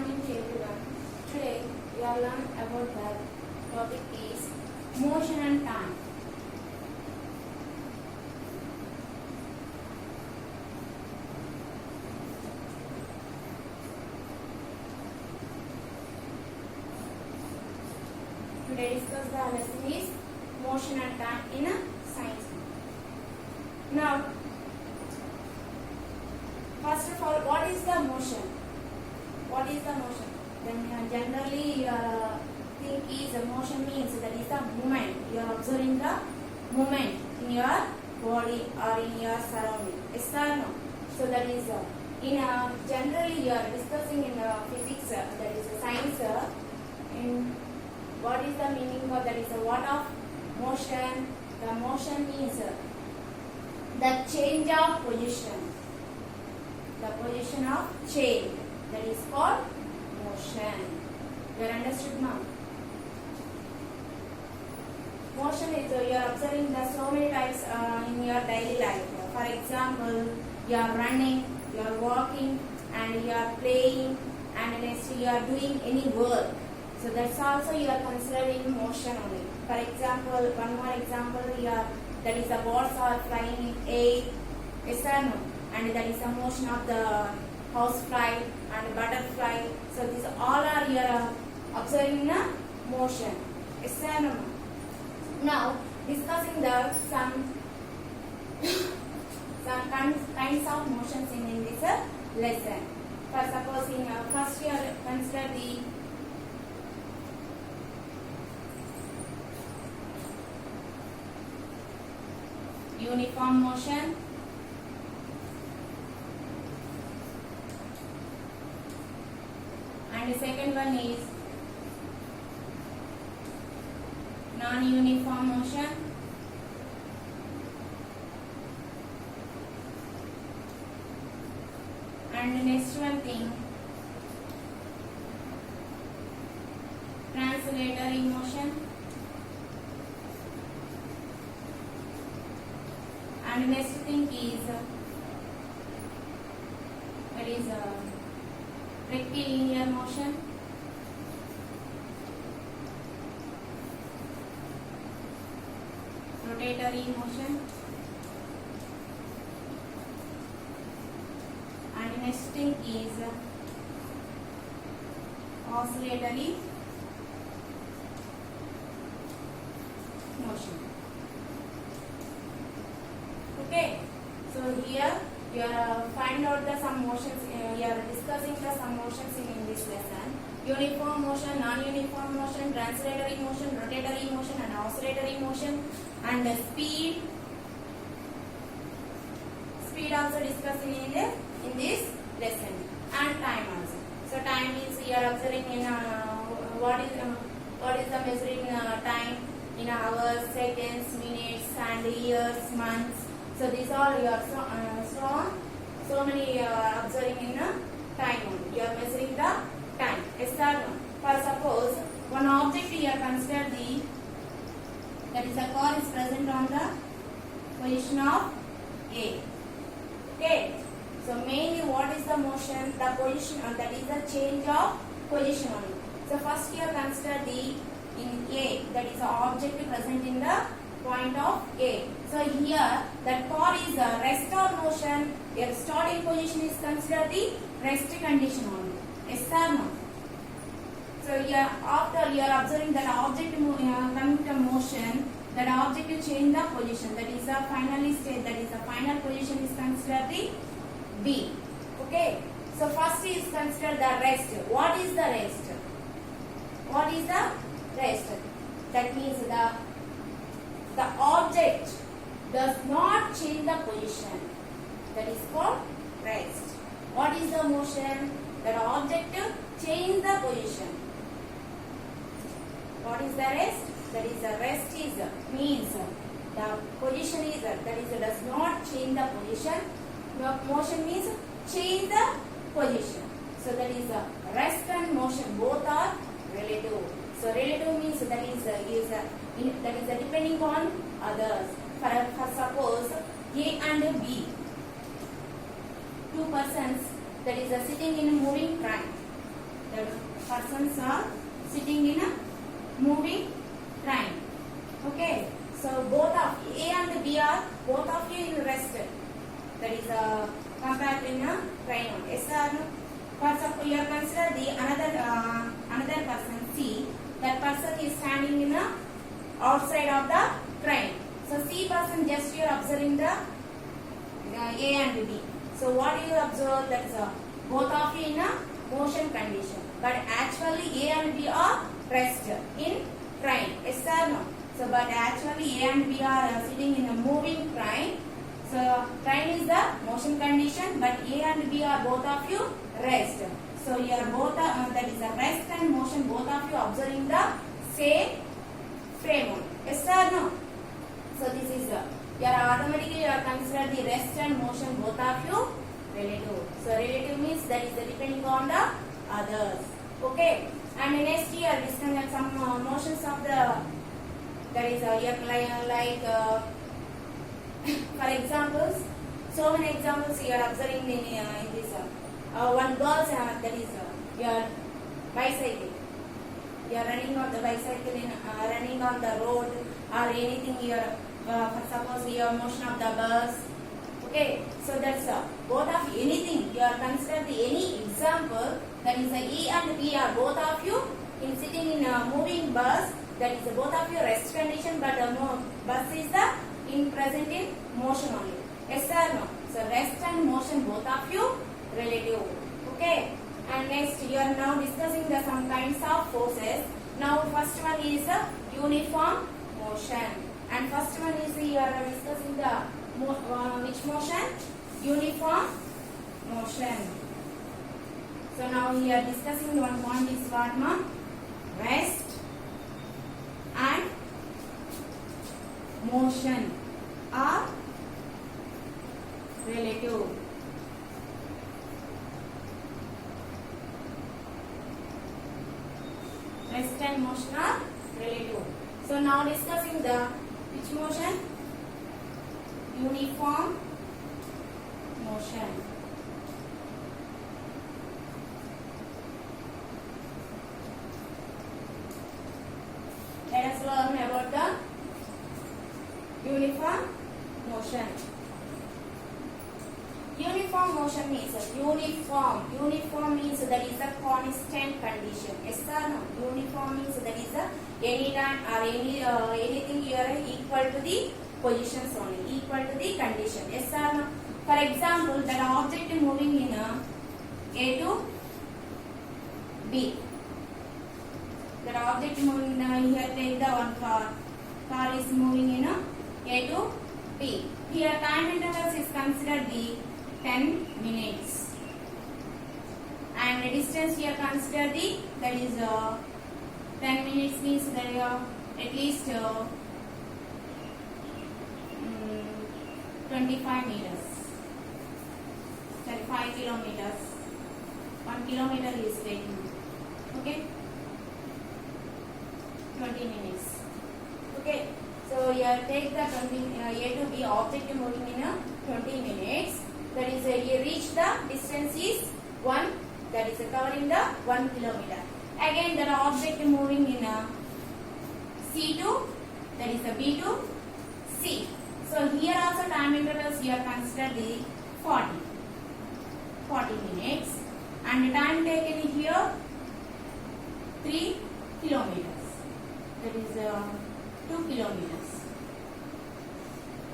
morning to everyone. Today we are learn about the topic is motion and time. Today discuss the lesson is motion and time in a science. Now, first of all, what is the motion? What is the motion? Then generally think is motion means that is the movement. You are observing the movement in your body or in your surrounding. Yes or no? So that is in generally you are discussing in physics, that is science. In what is the meaning of that is what of motion? The motion means the change of position. The position of change, that is called motion. You are understood now? Motion is you are observing the so many types in your daily life. For example, you are running, you are walking, and you are playing, and next you are doing any work. So that's also you are considering motion only. For example, one more example here, that is the birds are flying in air. Yes or no? And that is the motion of the housefly and butterfly. So these all are here observing the motion. Yes or no? Now discussing the some kinds of motions in this lesson. For suppose in first year consider the uniform motion. And the second one is non-uniform motion. And the next one thing, translatory motion. And the next thing is that is rectilinear motion. Rotatory motion. And the next thing is oscillatory motion. Okay, so here you are find out the some motions. You are discussing the some motions in this lesson. Uniform motion, non-uniform motion, translatory motion, rotatory motion, and oscillatory motion, and the speed. Speed also discussing in this lesson, and time also. So time means you are observing in what is the measuring time in hours, seconds, minutes, and years, months. So these all you are so many observing in time only. You are measuring the time. Yes or no? For suppose one object you are consider that is a car is present on the position of A. Okay. So mainly what is the motion? The position that is the change of position only. So first you are consider in A, that is the object present in the point of A. So here that car is a rest or motion. Your starting position is considered the rest condition only. Yes or no? So here after you are observing that object coming to motion, that object will change the position. That is the finally state. That is the final position is considered the B. Okay. So first is considered the rest. What is the rest? What is the rest? That means the object does not change the position. That is called rest. What is the motion? That object change the position. What is the rest? That is the rest is means the position is that is does not change the position. Motion means change the position. So that is rest and motion both are relative. So relative means that is depending on others. For suppose A and B, two persons that is sitting in a moving train. The persons are sitting in a moving train. Okay. So both of A and B are both of you in rest. That is compared in a train. Yes or no? For example, you consider the another person C. That person is standing in a outside of the train. So C person just you are observing the A and B. So what you observe, that is both of you in a motion condition. But actually A and B are rest in train. Yes or no? So but actually A and B are sitting in a moving train. So train is the motion condition, but A and B are both of you rest. So you are both that is a rest and motion, both of you observing the same frame. Yes or no? So this is you are automatically you are consider the rest and motion both of you relative. So relative means that is depending on the others. Okay. And next you are discussing some motions of the, that is like for examples, so many examples you are observing in this one girl, that is your bicycle. You are running on the bicycle in running on the road or anything. You are for suppose your motion of the bus. Okay, so that's both of anything you are considered any example, that is E and B are both of you in sitting in a moving bus, that is both of you rest condition, but bus is the in present in motion only. Yes or no? So rest and motion both of you relative. Okay. And next you are now discussing the some kinds of forces. Now first one is uniform motion, and first one is you are discussing the which motion? Uniform motion. So now we are discussing one point is what, ma'am? Rest and motion are relative. Rest and motion are relative. So now discussing the which motion? Uniform motion. Let us learn about the uniform motion. Uniform motion means uniform. Uniform means that is a constant condition. Yes or no? Uniform means that is any time or anything here equal to the positions only, equal to the condition. Yes or no? For example, that object is moving in A to B. That object moving here, take the one car. Car is moving in A to B. Here time intervals is considered the 10 minutes. And the distance here consider the, that is 10 minutes means that at least 25 meters. 5 kilometers. 1 kilometer is taking. Okay? 20 minutes. Okay? So here take the 20 A to B object moving in 20 minutes. That is you reach the distance is 1, that is covering the 1 kilometer. Again the object moving in C to, that is B to C. So here also time intervals you are considered the 40 minutes, and the time taken here 3 kilometers, that is 2 kilometers.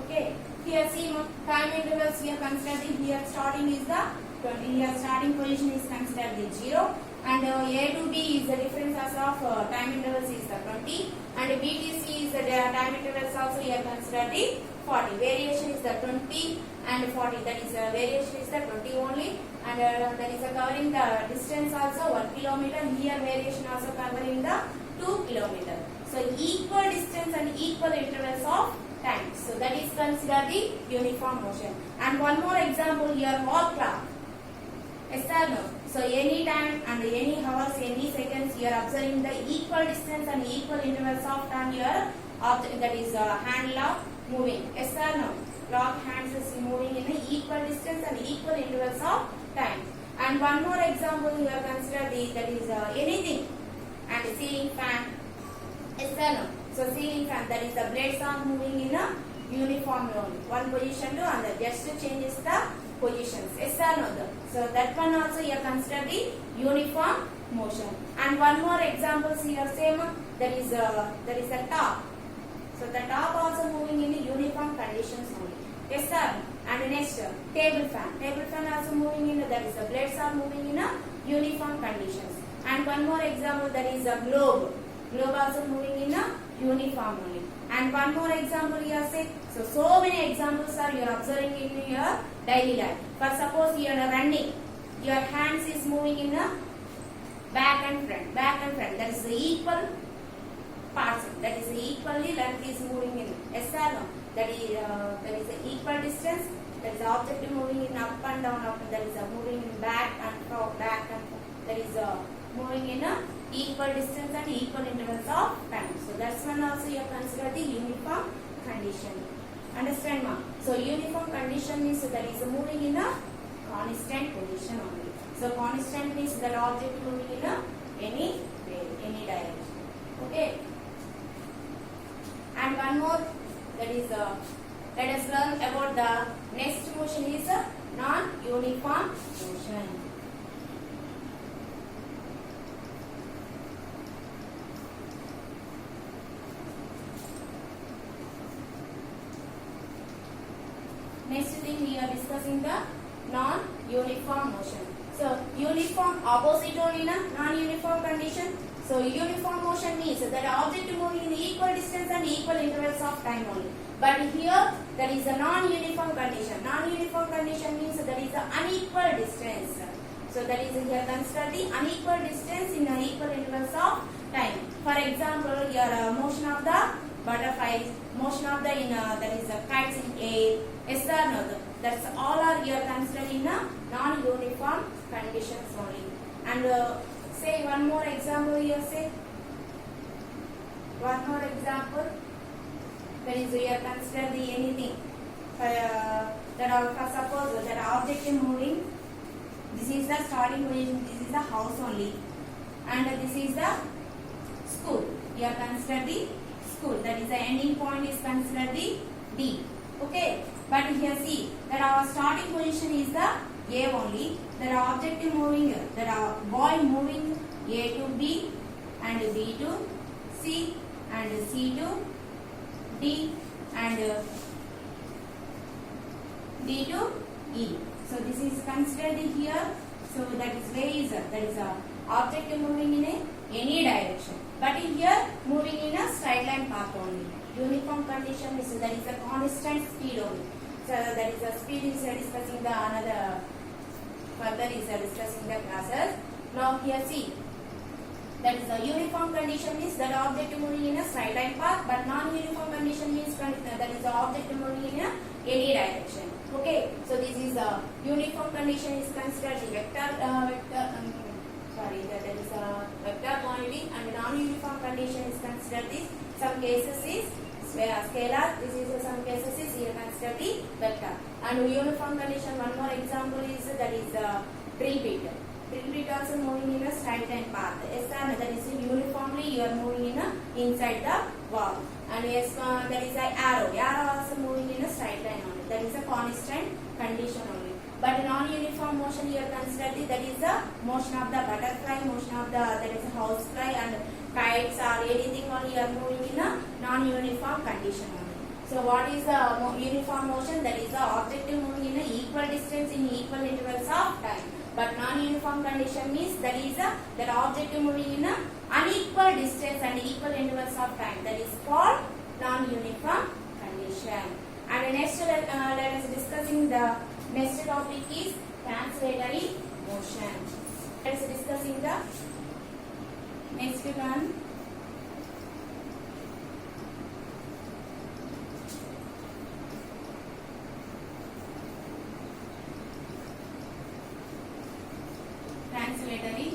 Okay, here see time intervals here considered here starting is the 20, here starting position is considered the 0, and A to B is the difference of time intervals is the 20, and B to C is the time intervals also here considered the 40. Variation is the 20 and 40, that is variation is the 20 only, and that is covering the distance also 1 kilometer. Here variation also covering the 2 kilometer. So equal distance and equal intervals of time. So that is considered the uniform motion. And one more example here, wall clock. Yes or no? So any time and any hours, any seconds, you are observing the equal distance and equal intervals of time here. That is hand lock moving. Yes or no? Lock hands is moving in an equal distance and equal intervals of time. And one more example you have considered that is anything. And ceiling fan. Yes or no? So ceiling fan, that is the blades are moving in a uniform only. One position to another. Just to changes the positions. Yes or no? So that one also you have considered the uniform motion. And one more example here same. That is the top. So the top also moving in the uniform conditions only. Yes sir. And next table fan. Table fan also moving in, that is the blades are moving in a uniform conditions. And one more example, that is a globe. Globe also moving in a uniform only. And one more example here say, so many examples are you are observing in your daily life. For suppose you are running, your hands is moving in a back and front. That is the equal parts. That is equally length is moving in. Yes or no? That is the equal distance. That is the object moving in up and down. That is moving in back and forth, back and forth. That is moving in a equal distance and equal intervals of time. So that's one also you have considered the uniform condition. Understand, ma? So uniform condition means that is moving in a constant position only. So constant means that object moving in a any way, any direction. Okay. And one more, that is let us learn about the next motion is non-uniform motion. Next thing we are discussing the non-uniform motion. So uniform opposite only na non-uniform condition. So uniform motion means that the object moving in equal distance and equal intervals of time only. But here that is a non-uniform condition. Non-uniform condition means that is an unequal distance. So that is here consider the unequal distance in unequal intervals of time. For example, your motion of the butterflies, motion of the that is kites in air. Yes or no? That's all are here considered in a non-uniform conditions only. And say one more example here. Say one more example. That is we are consider the anything. That are for suppose that object is moving. This is the starting position. This is the house only, and this is the school. We are consider the school. That is the ending point is considered the D. Okay. But here see that our starting position is the A only. That our object is moving. That our boy moving A to B and B to C and C to D and D to E. So this is considered here. So that is where is that is a object moving in any direction. But here moving in a straight line path only. Uniform condition is that is a constant speed only. So that is a speed is discussing the another further is discussing the classes. Now here see. That is a uniform condition means that object moving in a straight line path, but non-uniform condition means that is the object moving in any direction. Okay, so this is a uniform condition is considered the that is a vector quantity, and non-uniform condition is considered this. Some cases is scalar. This is some cases is here considered the vector. And uniform condition. One more example is that is drill bit. Drill bit also moving in a straight line path. Yes, that is uniformly you are moving in inside the wall. And yes, that is an arrow. Arrow also moving in a straight line only. That is a constant condition only. But non-uniform motion you are considered that is the motion of the butterfly, motion of the that is a housefly and kites or anything only you are moving in a non-uniform condition only. So what is the uniform motion? That is the object moving in a equal distance in equal intervals of time. But non-uniform condition means that is that object moving in a unequal distance and equal intervals of time. That is called non-uniform condition. And next let us discussing the next topic is translatory motion. Let us discussing the next one. Translatory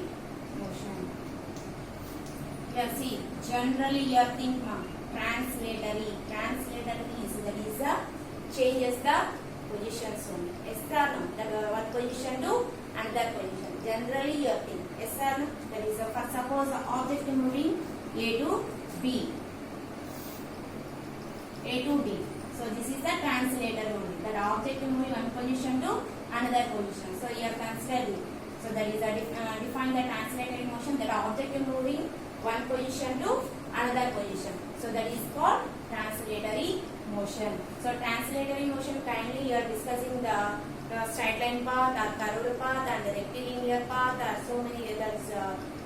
motion. Yeah, see, generally you think translatory means that is changes the positions only. Yes or no? The one position to another position. Generally you think. Yes sir? That is for suppose the object moving A to B. A to D. So this is the translator moving. That object moving one position to another position. So here consider it. So that is define the translatory motion. That object moving one position to another position. So that is called translatory motion. So translatory motion, kindly you are discussing the straight line path or curved path and rectilinear path or so many others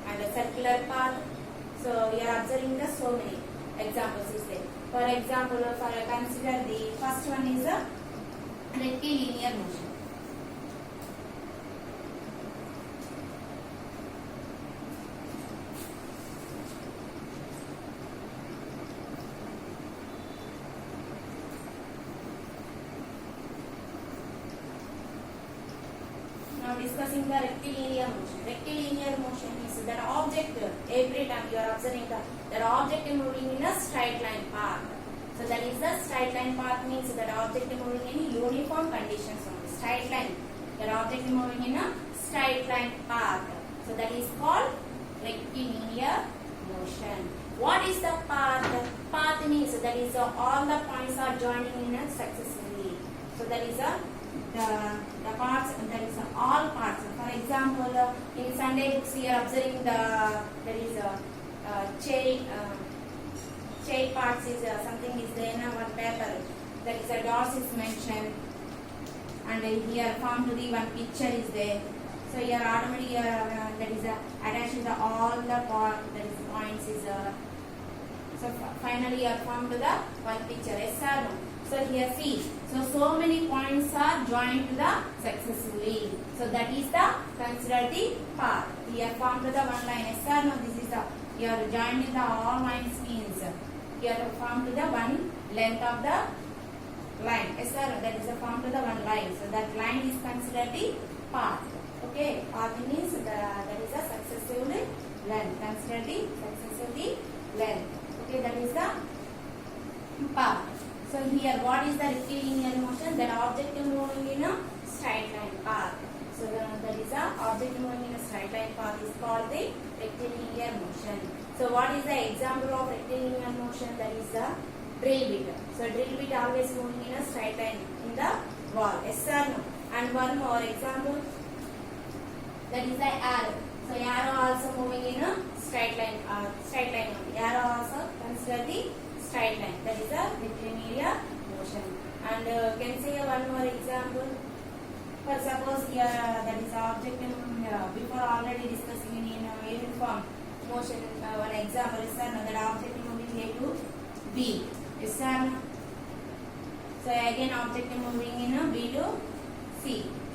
and a circular path. So you are observing the so many examples is there. For example, consider the first one is a rectilinear motion. Now discussing the rectilinear motion. Rectilinear motion is that object, every time you are observing that object moving in a straight line path. So that is the straight line path means that object moving in uniform conditions only. Straight line. That object moving in a straight line path. So that is called rectilinear motion. What is the path? Path means that is all the points are joining in successively. So that is the parts, that is all parts. For example, in Sunday books we are observing there is chain parts is something is there in one paper. That is a dots is mentioned, and here form to the one picture is there. So here automatically that is attached to the all the part, that is points is so finally you are formed to the one picture. Yes or no? So here see, so many points are joined to the successively. So that is the consider the path. Here formed to the one line. Yes or no? This is the you are joined in the all lines means you are formed to the one length of the line. Yes or no? That is the formed to the one line. So that line is considered the path. Okay, path means that is a successive length. Consider the successive length. Okay, that is the path. So here, what is the rectilinear motion? That object moving in a straight line path. So that is the object moving in a straight line path is called the rectilinear motion. So what is the example of rectilinear motion? That is the drill bit. So drill bit always moving in a straight line in the wall. Yes or no? And one more example. That is the arrow. So arrow also moving in a straight line only. Arrow also consider the straight line. That is a rectilinear motion. And can say one more example. For suppose here that is object before already discussing in uniform motion. One example is that object moving A to B. Is so again object moving in B to C.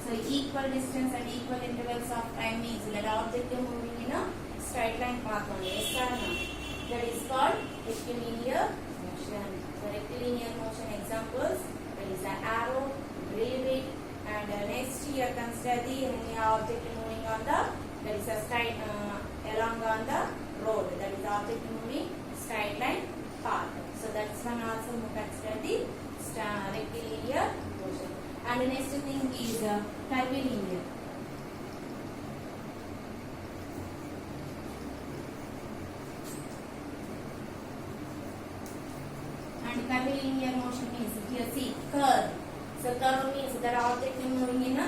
So equal distance and equal intervals of time means that object moving in a straight line path only. Yes or no? That is called rectilinear motion. So rectilinear motion examples, that is the arrow, drill bit, and next here consider the object moving on the, that is a straight along on the road. That is the object moving straight line path. So that's one also consider the rectilinear motion. And the next thing is curvilinear. And curvilinear motion means here see curve. So curve means that object moving in a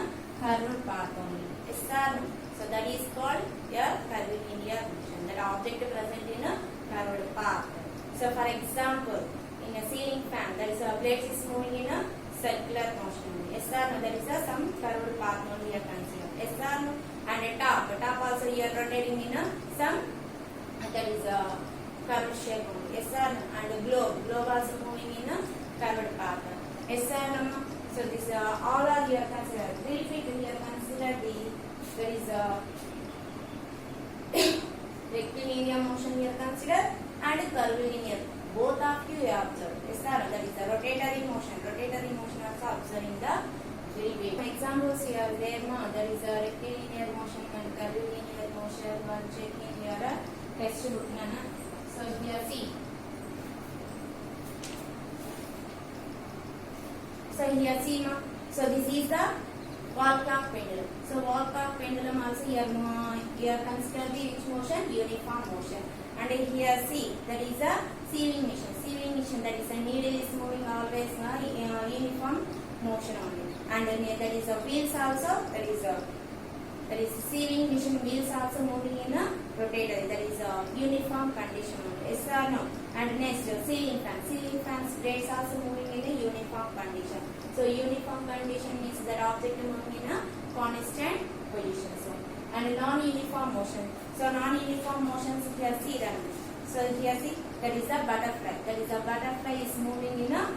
curved path only. Yes or no? So that is called a curvilinear motion. That object present in a curved path. So for example, in a ceiling fan, there is a blade is moving in a circular motion. Yes or no? There is some curved path only you consider. Yes or no? And a top also you are rotating in a some, that is a curved shape only. Yes or no? And a globe also moving in a curved path. Yes or no? So this all are you consider. Drill bit you consider the, there is a rectilinear motion you consider and curvilinear. Both of you observe. Yes or no? That is the rotatory motion. Rotatory motion also observing the drill bit. Examples here there no. There is a rectilinear motion and curvilinear motion. One check in your textbook. So here see. So here see no. So this is the wall clock pendulum. So wall clock pendulum also here consider the which motion? Uniform motion. And here see, that is a sieving machine. Sieving machine, that is a needle is moving always uniform motion only. And then that is a wheels also, that is sieving machine wheels also moving in a rotatory, that is a uniform condition only. Yes or no? And next ceiling fan. Ceiling fans blades also moving in a uniform condition. So uniform condition means that object moving in a constant position. And non-uniform motion. So non-uniform motions here see them. So here see, that is a butterfly. That is a butterfly is moving in a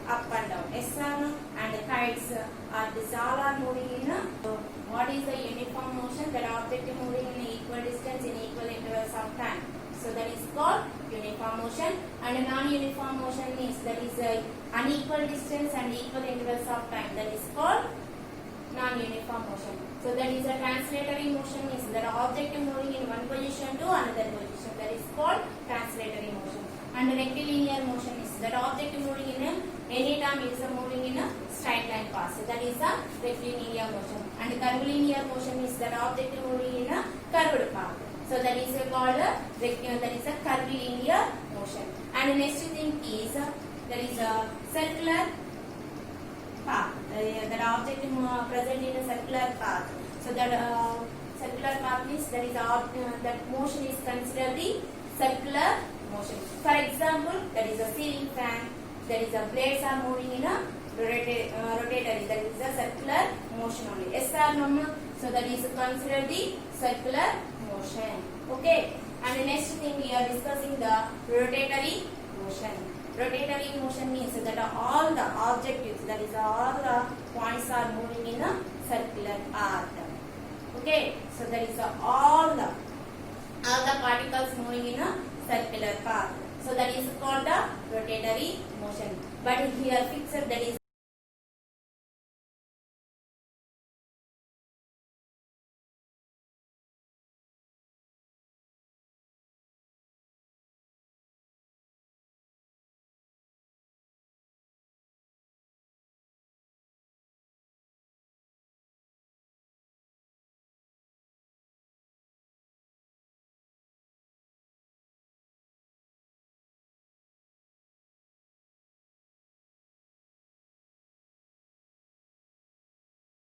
up and down. Yes or no? And the kites are these all are moving in a. So what is the uniform motion? That object moving in equal distance in equal intervals of time. So that is called uniform motion. And non-uniform motion means that is unequal distance and equal intervals of time. That is called non-uniform motion. So that is a translatory motion means that object moving in one position to another position. That is called translatory motion. And rectilinear motion is that object moving in any time is moving in a straight line path. So that is a rectilinear motion. And curvilinear motion is that object moving in a curved path. So that is called a curvilinear motion. And next thing is that is a circular path. That object present in a circular path. So that circular path means that is that motion is considered the circular motion. For example, that is a ceiling fan. That is a blades are moving in a rotatory. That is a circular motion only. Yes or no? So that is considered the circular motion. Okay. And the next thing we are discussing the rotatory motion. Rotatory motion means that all the objectives, that is all the points are moving in a circular path. Okay, so that is all the particles moving in a circular path. So that is called the rotatory motion. But here fixed, that is